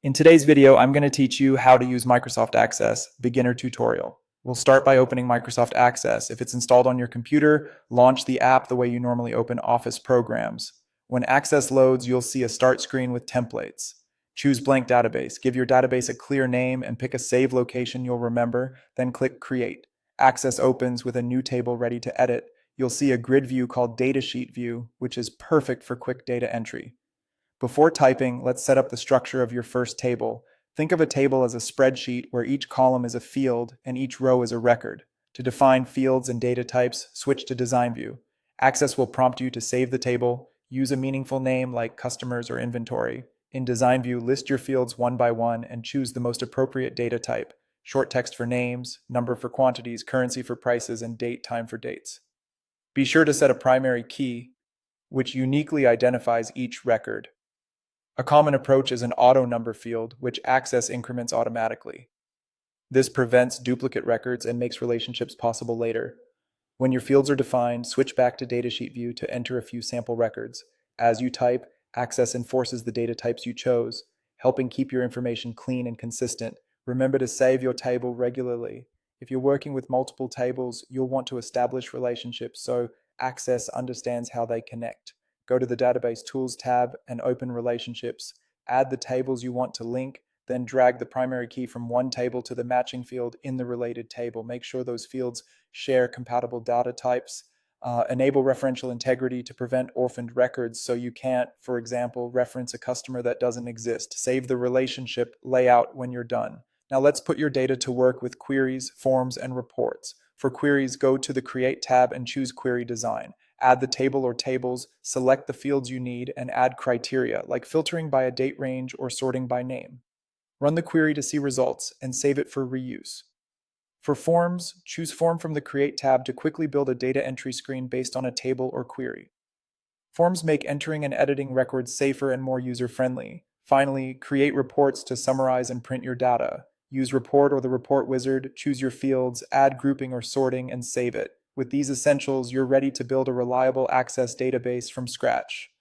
In today's video, I'm going to teach you how to use Microsoft Access beginner tutorial. We'll start by opening Microsoft Access. If it's installed on your computer, launch the app the way you normally open Office programs. When Access loads, you'll see a start screen with templates. Choose blank database. Give your database a clear name and pick a save location you'll remember, then click Create. Access opens with a new table ready to edit. You'll see a grid view called Datasheet View, which is perfect for quick data entry. Before typing, let's set up the structure of your first table. Think of a table as a spreadsheet where each column is a field and each row is a record. To define fields and data types, switch to Design View. Access will prompt you to save the table, use a meaningful name like customers or inventory. In Design View, list your fields one by one and choose the most appropriate data type. Short text for names, number for quantities, currency for prices, and date time for dates. Be sure to set a primary key, which uniquely identifies each record. A common approach is an auto number field, which Access increments automatically. This prevents duplicate records and makes relationships possible later. When your fields are defined, switch back to Datasheet View to enter a few sample records. As you type, Access enforces the data types you chose, helping keep your information clean and consistent. Remember to save your table regularly. If you're working with multiple tables, you'll want to establish relationships so Access understands how they connect. Go to the Database Tools tab and open Relationships. Add the tables you want to link, then drag the primary key from one table to the matching field in the related table. Make sure those fields share compatible data types. Enable referential integrity to prevent orphaned records so you can't, for example, reference a customer that doesn't exist. Save the relationship layout when you're done. Now let's put your data to work with queries, forms, and reports. For queries, go to the Create tab and choose Query Design. Add the table or tables, select the fields you need, and add criteria, like filtering by a date range or sorting by name. Run the query to see results, and save it for reuse. For forms, choose Form from the Create tab to quickly build a data entry screen based on a table or query. Forms make entering and editing records safer and more user-friendly. Finally, create reports to summarize and print your data. Use Report or the Report Wizard, choose your fields, add grouping or sorting, and save it. With these essentials, you're ready to build a reliable Access database from scratch.